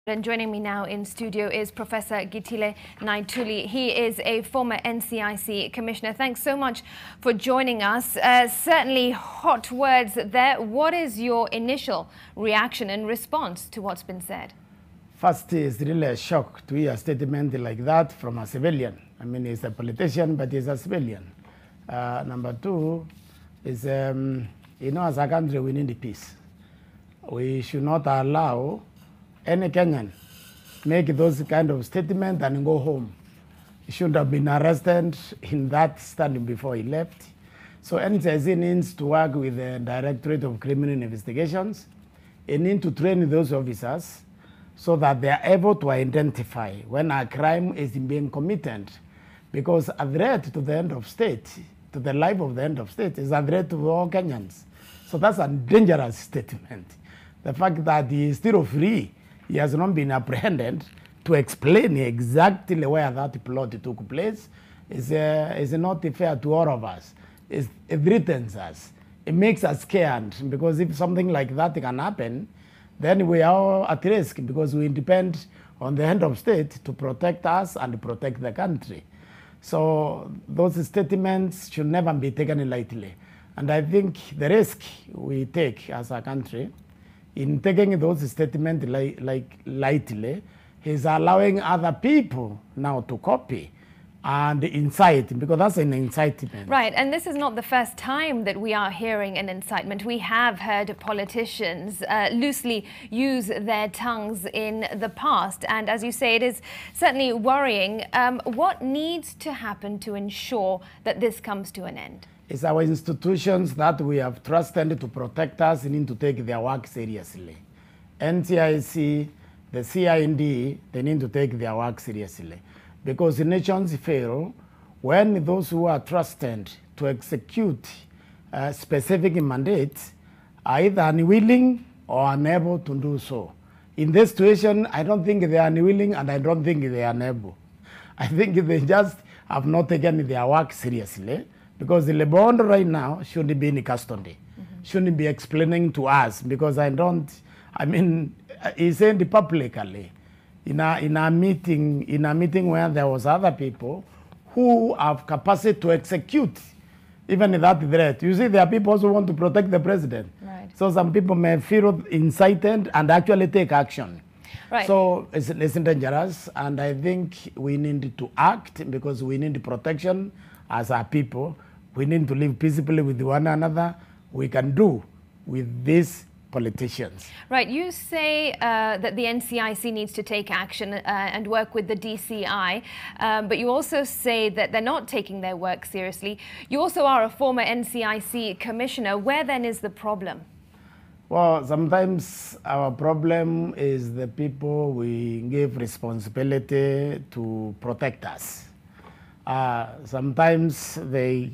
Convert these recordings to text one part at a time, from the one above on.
And joining me now in studio is Professor Gitile Naituli. He is a former NCIC commissioner. Thanks so much for joining us. Certainly hot words there. What is your initial reaction and response to what's been said? First, it's really a shock to hear a statement like that from a civilian. I mean, he's a politician, but he's a civilian. Number two is, as a country, we need peace. We should not allow any Kenyan make those kind of statements and go home. He should have been arrested in that standing before he left. So NCIC needs to work with the Directorate of Criminal Investigations. It needs to train those officers so that they are able to identify when a crime is being committed. Because a threat to the end of state, to the life of the end of state, is a threat to all Kenyans. So that's a dangerous statement. The fact that he is still free, he has not been apprehended, to explain exactly where that plot took place is not fair to all of us. It threatens us. It makes us scared, because if something like that can happen, then we are at risk, because we depend on the head of state to protect us and protect the country. So those statements should never be taken lightly. And I think the risk we take as a country in taking those statements lightly is allowing other people now to copy and incite, because that's an incitement. Right, and this is not the first time that we are hearing an incitement. We have heard politicians loosely use their tongues in the past, and as you say, it is certainly worrying. What needs to happen to ensure that this comes to an end? It's our institutions that we have trusted to protect us need to take their work seriously. NCIC, the CID, they need to take their work seriously. Because nations fail when those who are trusted to execute specific mandates are either unwilling or unable to do so. In this situation, I don't think they are unwilling and I don't think they are unable. I think they just have not taken their work seriously. Because the Livondo right now shouldn't be in custody, shouldn't be explaining to us, because he said publicly in a meeting where there was other people who have capacity to execute even that threat. You see, there are people who want to protect the president. Right. So some people may feel incited and actually take action. Right. So it's dangerous, and I think we need to act, because we need protection as our people. We need to live peaceably with one another. We can do with these politicians. Right. You say that the NCIC needs to take action and work with the DCI, but you also say that they're not taking their work seriously. You also are a former NCIC commissioner. Where then is the problem? Well, sometimes our problem is the people we give responsibility to protect us. Sometimes they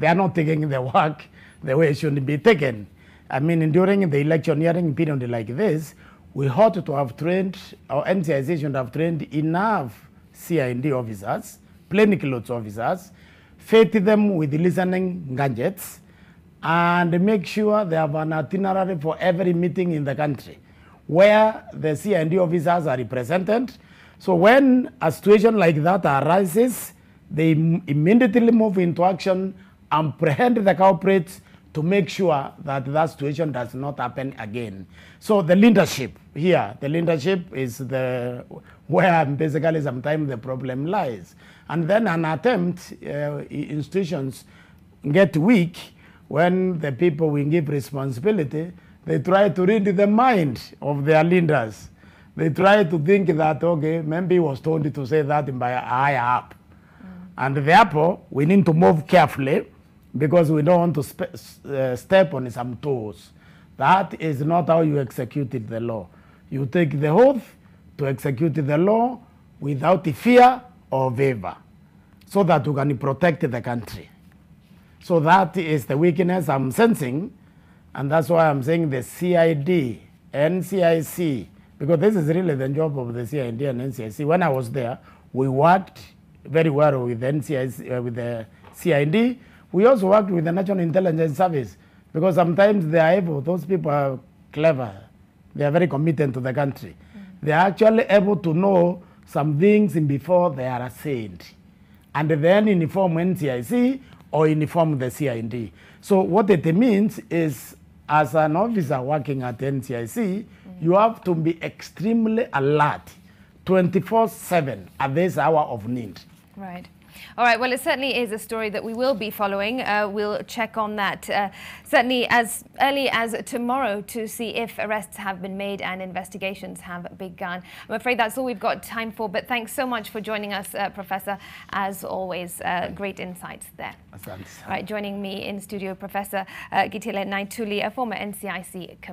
are not taking the work the way it should be taken. I mean, during the electioneering period like this, we ought to have trained, our NCIC should have trained enough CID officers, plain clothes officers, fit them with listening gadgets, and make sure they have an itinerary for every meeting in the country where the CID officers are represented. So when a situation like that arises, they immediately move into action, apprehend the culprits to make sure that that situation does not happen again. So the leadership here, the leadership is where basically sometimes the problem lies. And then an attempt, institutions get weak when the people we give responsibility, they try to read the mind of their leaders. They try to think that, okay, maybe he was told to say that by a higher up. And therefore, we need to move carefully, because we don't want to step on some toes. That is not how you execute the law. You take the oath to execute the law without fear or favor, so that you can protect the country. So that is the weakness I'm sensing, and that's why I'm saying the CID, NCIC, because this is really the job of the CID and NCIC. When I was there, we worked very well with NCIC, with the CID. We also worked with the National Intelligence Service, because sometimes they are able, those people are clever, they are very committed to the country. they're actually able to know some things before they are assigned, and then inform NCIC or inform the CID. So what it means is, as an officer working at NCIC, you have to be extremely alert 24/7 at this hour of need. Right. All right. Well, it certainly is a story that we will be following. We'll check on that certainly as early as tomorrow to see if arrests have been made and investigations have begun. I'm afraid that's all we've got time for, but thanks so much for joining us, Professor. As always, great insights there. All right. Joining me in studio, Professor Gitile Naituli, a former NCIC commissioner.